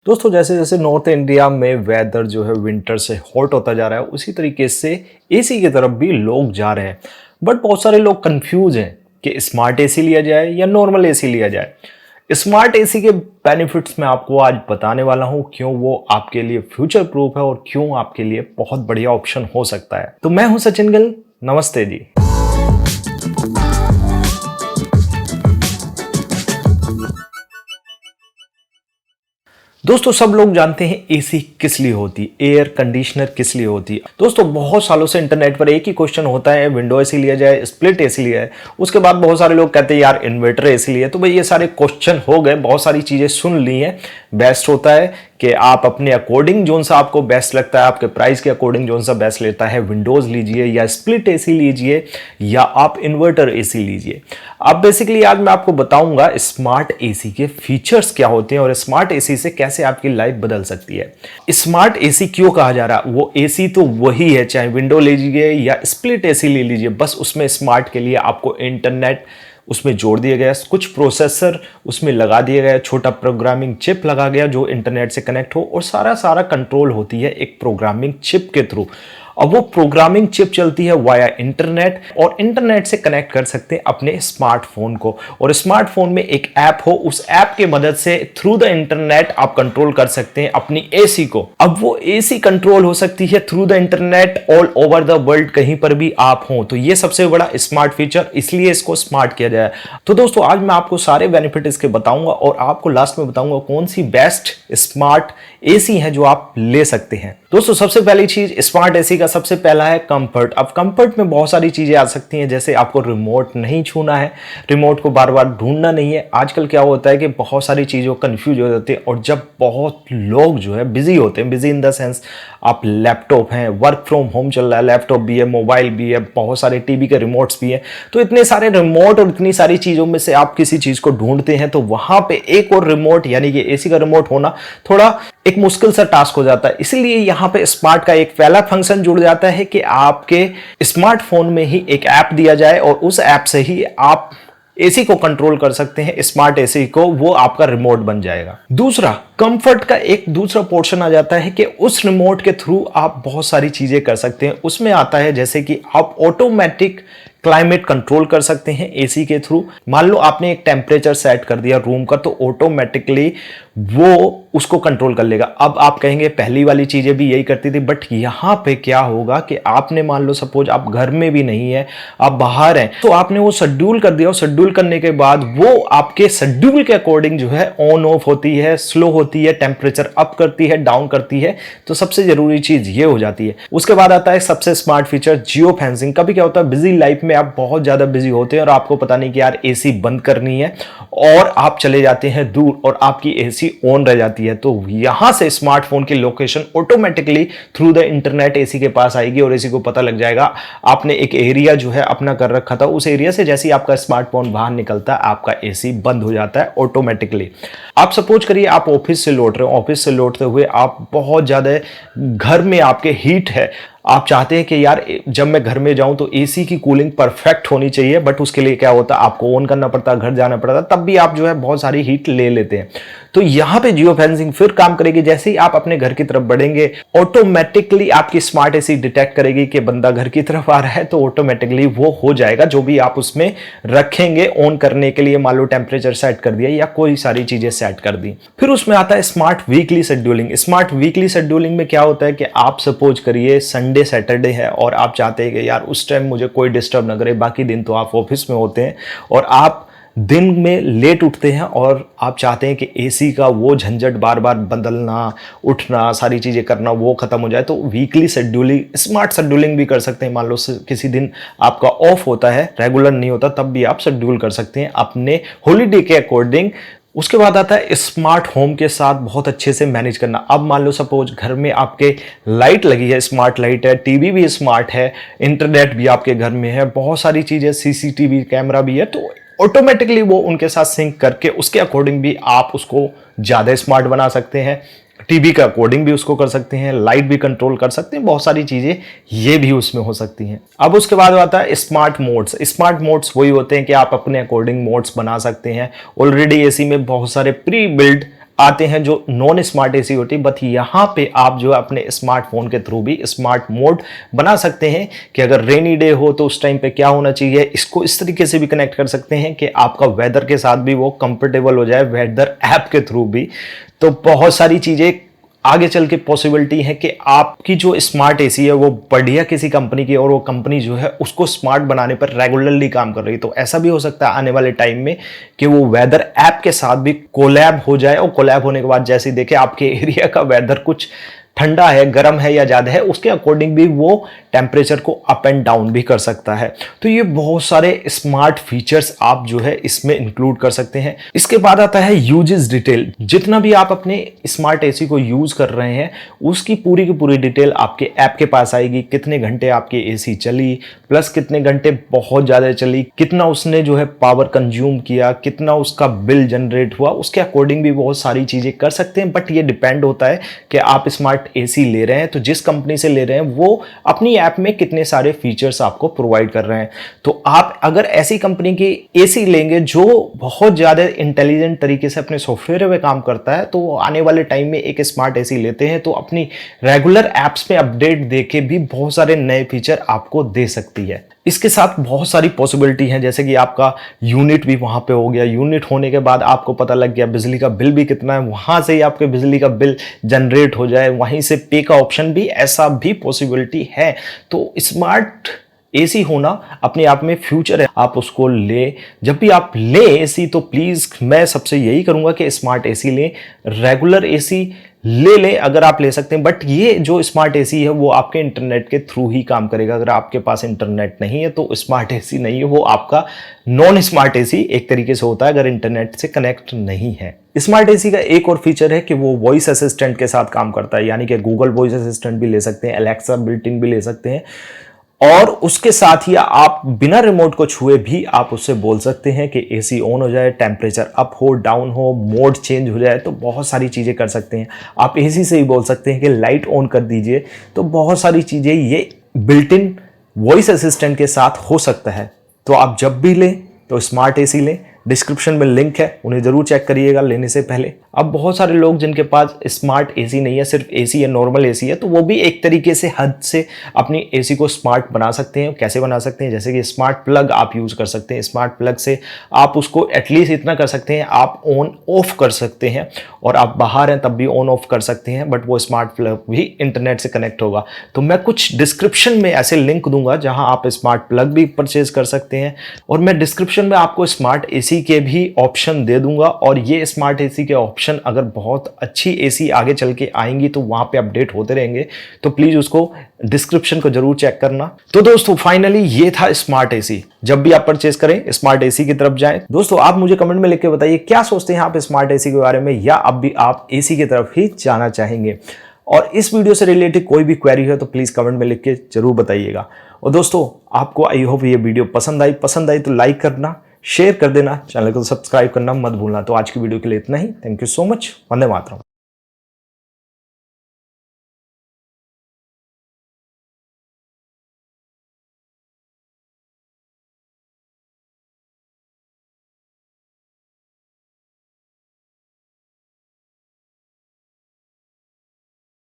दोस्तों जैसे जैसे नॉर्थ इंडिया में वेदर जो है विंटर से हॉट होता जा रहा है उसी तरीके से एसी की तरफ भी लोग जा रहे हैं। बट बहुत सारे लोग कंफ्यूज हैं कि स्मार्ट एसी लिया जाए या नॉर्मल एसी लिया जाए। स्मार्ट एसी के बेनिफिट्स मैं आपको आज बताने वाला हूं, क्यों वो आपके लिए फ्यूचर प्रूफ है और क्यों आपके लिए बहुत बढ़िया ऑप्शन हो सकता है। तो मैं हूं सचिन गिल, नमस्ते जी। दोस्तों सब लोग जानते हैं एसी किस लिए होती है, एयर कंडीशनर किस लिए होती है। दोस्तों बहुत सालों से इंटरनेट पर एक ही क्वेश्चन होता है, विंडो एसी लिया जाए, स्प्लिट एसी लिया है। उसके बाद बहुत सारे लोग कहते हैं यार इन्वर्टर एसी लिया। तो भाई ये सारे क्वेश्चन हो गए, बहुत सारी चीजें सुन ली हैं। बेस्ट होता है कि आप अपने अकॉर्डिंग जोन सा आपको बेस्ट लगता है, आपके प्राइस के अकॉर्डिंग जोन सा बेस्ट लेता है, विंडोज लीजिए या स्प्लिट एसी लीजिए या आप इन्वर्टर एसी लीजिए। अब बेसिकली आज मैं आपको बताऊंगा स्मार्ट एसी के फीचर्स क्या होते हैं और स्मार्ट एसी से कैसे आपकी लाइफ बदल सकती है। स्मार्ट एसी क्यों कहा जा रहा है? वो एसी तो वही है, चाहे विंडो लीजिए या स्प्लिट एसी ले लीजिए, बस उसमें स्मार्ट के लिए आपको इंटरनेट उसमें जोड़ दिया गया, कुछ प्रोसेसर उसमें लगा दिया गया, छोटा प्रोग्रामिंग चिप लगा गया जो इंटरनेट से कनेक्ट हो और सारा कंट्रोल होती है एक प्रोग्रामिंग चिप के थ्रू। अब वो प्रोग्रामिंग चिप चलती है वाया इंटरनेट और इंटरनेट से कनेक्ट कर सकते हैं अपने स्मार्टफोन को। और स्मार्टफोन में एक ऐप हो, उस ऐप के मदद से थ्रू द इंटरनेट आप कंट्रोल कर सकते हैं अपनी एसी को। अब वो एसी कंट्रोल हो सकती है through the internet all over the world, कहीं पर भी आप हो। तो ये सबसे बड़ा स्मार्ट फीचर, इसलिए इसको स्मार्ट किया जाए। तो दोस्तों आज मैं आपको सारे बेनिफिट इसके बताऊंगा और आपको लास्ट में बताऊंगा कौन सी बेस्ट स्मार्ट एसी है जो आप ले सकते हैं। दोस्तों सबसे पहली चीज स्मार्ट एसी का सबसे पहला है कंफर्ट। अब कंफर्ट में बहुत सारी चीजें आ सकती हैं, जैसे आपको रिमोट नहीं छूना है, रिमोट को बार बार ढूंढना नहीं है। आजकल क्या होता है कि बहुत सारी चीजों कंफ्यूज हो जाती है और जब बहुत लोग जो है बिजी होते हैं, बिजी इन द सेंस आप लैपटॉप हैं, वर्क फ्रॉम होम चल रहा है, लैपटॉप भी है, मोबाइल भी है, बहुत सारे टीवी के रिमोट्स भी हैं। तो इतने सारे रिमोट और इतनी सारी चीजों में से आप किसी चीज को ढूंढते हैं तो वहां पे एक और रिमोट यानी कि एसी का रिमोट होना थोड़ा एक मुश्किल सा टास्क हो जाता है। इसलिए यहां पे स्मार्ट का एक पहला फंक्शन जुड़ जाता है कि आपके स्मार्टफोन में ही एक ऐप दिया जाए और उस ऐप से ही आप एसी को कंट्रोल कर सकते हैं, स्मार्ट एसी को, वो आपका रिमोट बन जाएगा। दूसरा, कंफर्ट का एक दूसरा पोर्शन आ जाता है कि उस रिमोट के थ्रू आप बहुत सारी चीजें कर सकते हैं। उसमें आता है जैसे कि आप ऑटोमेटिक क्लाइमेट कंट्रोल कर सकते हैं एसी के थ्रू। मान लो आपने एक टेम्परेचर सेट कर दिया रूम का, तो ऑटोमेटिकली वो उसको कंट्रोल कर लेगा। अब आप कहेंगे पहली वाली चीजें भी यही करती थी, बट यहां पे क्या होगा कि आपने मान लो सपोज आप घर में भी नहीं है, आप बाहर हैं, तो आपने वो शेड्यूल कर दिया और शेड्यूल करने के बाद वो आपके शेड्यूल के अकॉर्डिंग जो है ऑन ऑफ होती है, स्लो होती है, टेम्परेचर अप करती है, डाउन करती है। तो सबसे जरूरी चीज ये हो जाती है। उसके बाद आता है सबसे स्मार्ट फीचर जियो फेंसिंग। कभी क्या होता है बिजी लाइफ में आप बहुत ज्यादा बिजी होते हैं और आपको पता नहीं कि यार एसी बंद करनी है और आप चले जाते हैं दूर और आपकी एसी ऑन रह जाती है। तो यहां से स्मार्टफोन की location automatically through the internet AC के पास आएगी और एसी को पता लग जाएगा आपने एक एरिया जो है अपना कर रखा था, उस एरिया से जैसे ही आपका स्मार्टफोन बाहर निकलता है आपका एसी बंद हो जाता है ऑटोमेटिकली। आप सपोज करिए आप ऑफिस से लौट रहे हो, ऑफिस से लौटते हुए आप बहुत ज्यादा घर में आपके हीट है, आप चाहते हैं कि यार जब मैं घर में जाऊं तो एसी की कूलिंग परफेक्ट होनी चाहिए, बट उसके लिए क्या होता है आपको ऑन करना पड़ता है, घर जाना पड़ता है, तब भी आप जो है बहुत सारी हीट ले लेते हैं। तो यहां पे जियो फेंसिंग फिर काम करेगी। जैसे ही आप अपने घर की तरफ बढ़ेंगे ऑटोमेटिकली आपकी स्मार्ट एसी डिटेक्ट करेगी कि बंदा घर की तरफ आ रहा है, तो ऑटोमेटिकली वो हो जाएगा जो भी आप उसमें रखेंगे ऑन करने के लिए। मान लो टेम्परेचर सेट कर दिया या कोई सारी चीजें सेट कर दी। फिर उसमें आता है smart weekly scheduling. Smart weekly scheduling में क्या होता है कि आप सपोज करिए संडे सैटरडे है और आप चाहते हैं कि यार उस टाइम मुझे कोई डिस्टर्ब ना करे, बाकी दिन तो आप ऑफिस में होते हैं और आप दिन में लेट उठते हैं और आप चाहते हैं कि एसी का वो झंझट बार बार बदलना, उठना, सारी चीजें करना वो खत्म हो जाए। तो वीकली शेड्यूलिंग, स्मार्ट शेड्यूलिंग भी कर सकते हैं। मान लो किसी दिन आपका ऑफ होता है, रेगुलर नहीं होता, तब भी आप शेड्यूल कर सकते हैं अपने हॉलीडे के अकॉर्डिंग। उसके बाद आता है स्मार्ट होम के साथ बहुत अच्छे से मैनेज करना। अब मान लो सपोज घर में आपके लाइट लगी है, स्मार्ट लाइट है, टीवी भी स्मार्ट है, इंटरनेट भी आपके घर में है, बहुत सारी चीजें, सीसीटीवी कैमरा भी है, तो ऑटोमेटिकली वो उनके साथ सिंक करके उसके अकॉर्डिंग भी आप उसको ज्यादा स्मार्ट बना सकते हैं। टीवी का कोडिंग भी उसको कर सकते हैं, लाइट भी कंट्रोल कर सकते हैं, बहुत सारी चीजें ये भी उसमें हो सकती हैं। अब उसके बाद आता है स्मार्ट मोड्स। स्मार्ट मोड्स वही होते हैं कि आप अपने अकॉर्डिंग मोड्स बना सकते हैं। ऑलरेडी एसी में बहुत सारे प्री बिल्ड आते हैं जो नॉन स्मार्ट एसी होती है, बट यहाँ पे आप जो है अपने स्मार्टफोन के थ्रू भी स्मार्ट मोड बना सकते हैं कि अगर रेनी डे हो तो उस टाइम पे क्या होना चाहिए। इसको इस तरीके से भी कनेक्ट कर सकते हैं कि आपका वेदर के साथ भी वो कंफर्टेबल हो जाए, वेदर ऐप के थ्रू भी। तो बहुत सारी चीजें आगे चल के पॉसिबिलिटी है कि आपकी जो स्मार्ट एसी है वो बढ़िया किसी कंपनी की, और वो कंपनी जो है उसको स्मार्ट बनाने पर रेगुलरली काम कर रही है। तो ऐसा भी हो सकता है आने वाले टाइम में कि वो वेदर ऐप के साथ भी कोलैब हो जाए, और कोलैब होने के बाद जैसे देखे आपके एरिया का वेदर कुछ ठंडा है, गर्म है या ज्यादा है, उसके अकॉर्डिंग भी वो टेम्परेचर को अप एंड डाउन भी कर सकता है। तो ये बहुत सारे स्मार्ट फीचर्स आप जो है इसमें इंक्लूड कर सकते हैं। इसके बाद आता है यूजेस डिटेल। जितना भी आप अपने स्मार्ट एसी को यूज कर रहे हैं उसकी पूरी की पूरी डिटेल आपके ऐप के पास आएगी। कितने घंटे आपकी एसी चली, प्लस कितने घंटे बहुत ज्यादा चली, कितना उसने जो है पावर कंज्यूम किया, कितना उसका बिल जनरेट हुआ, उसके अकॉर्डिंग भी बहुत सारी चीजें कर सकते हैं। बट ये डिपेंड होता है कि आप स्मार्ट एसी ले रहे हैं तो जिस कंपनी से ले रहे हैं वो अपनी ऐप में कितने सारे फीचर्स आपको प्रोवाइड कर रहे हैं। तो आप अगर ऐसी कंपनी की एसी लेंगे जो बहुत ज्यादा इंटेलिजेंट तरीके से अपने सॉफ्टवेयर में काम करता है, तो आने वाले टाइम में एक स्मार्ट एसी लेते हैं तो अपनी रेगुलर एप्स में अपडेट देके भी बहुत सारे नए फीचर आपको दे सकती है। इसके साथ बहुत सारी पॉसिबिलिटी है, जैसे कि आपका यूनिट भी वहां पे हो गया। यूनिट होने के बाद आपको पता लग गया बिजली का बिल भी कितना है, वहां से ही आपके बिजली का बिल जनरेट हो जाए, वहीं से पे का ऑप्शन भी, ऐसा भी पॉसिबिलिटी है। तो स्मार्ट एसी होना अपने आप में फ्यूचर है, आप उसको ले। जब भी आप ले एसी तो प्लीज मैं सबसे यही करूंगा कि स्मार्ट एसी ले, रेगुलर एसी ले लें अगर आप ले सकते हैं। बट ये जो स्मार्ट एसी है वो आपके इंटरनेट के थ्रू ही काम करेगा। अगर आपके पास इंटरनेट नहीं है तो स्मार्ट एसी नहीं है, वो आपका नॉन स्मार्ट एसी एक तरीके से होता है अगर इंटरनेट से कनेक्ट नहीं है। स्मार्ट एसी का एक और फीचर है कि वो वॉइस असिस्टेंट के साथ काम करता है, यानी कि गूगल वॉइस असिस्टेंट भी ले सकते हैं, एलेक्सा बिल्ट इन भी ले सकते हैं, और उसके साथ ही आप बिना रिमोट को छुए भी आप उससे बोल सकते हैं कि एसी ऑन हो जाए, टेम्परेचर अप हो डाउन हो, मोड चेंज हो जाए। तो बहुत सारी चीज़ें कर सकते हैं। आप एसी से ही बोल सकते हैं कि लाइट ऑन कर दीजिए। तो बहुत सारी चीज़ें ये बिल्ट इन वॉइस असिस्टेंट के साथ हो सकता है। तो आप जब भी लें तो स्मार्ट एसी लें, डिस्क्रिप्शन में लिंक है, उन्हें जरूर चेक करिएगा लेने से पहले। अब बहुत सारे लोग जिनके पास स्मार्ट एसी नहीं है, सिर्फ एसी है, नॉर्मल एसी है, तो वो भी एक तरीके से हद से अपनी एसी को स्मार्ट बना सकते हैं। कैसे बना सकते हैं? जैसे कि स्मार्ट प्लग आप यूज कर सकते हैं। स्मार्ट प्लग से आप उसको एटलीस्ट इतना कर सकते हैं, आप ऑन ऑफ कर सकते हैं, और आप बाहर हैं तब भी ऑन ऑफ कर सकते हैं, बट वो स्मार्ट प्लग भी इंटरनेट से कनेक्ट होगा। तो मैं कुछ डिस्क्रिप्शन में ऐसे लिंक दूंगा जहां आप स्मार्ट प्लग भी परचेज कर सकते हैं, और मैं डिस्क्रिप्शन में आपको स्मार्ट एसी के भी ऑप्शन दे दूंगा। और ये स्मार्ट एसी के ऑप्शन अगर बहुत अच्छी एसी आगे चल के आएंगी तो वहां पे अपडेट होते रहेंगे, तो प्लीज उसको डिस्क्रिप्शन को जरूर चेक करना। तो दोस्तों फाइनली ये था स्मार्ट एसी। जब भी आप परचेज करें स्मार्ट एसी की तरफ जाएं। दोस्तों आप मुझे कमेंट में लिख के बताइए क्या सोचते हैं आप स्मार्ट एसी के बारे में, या अब भी आप एसी की तरफ ही जाना चाहेंगे। और इस वीडियो से रिलेटेड कोई भी क्वेरी है तो प्लीज कमेंट में लिख के जरूर बताइएगा। और दोस्तों आपको आई होप ये वीडियो पसंद आई तो लाइक करना, शेयर कर देना, चैनल को सब्सक्राइब करना मत भूलना। तो आज की वीडियो के लिए इतना ही। Thank you so much. Vande Mataram.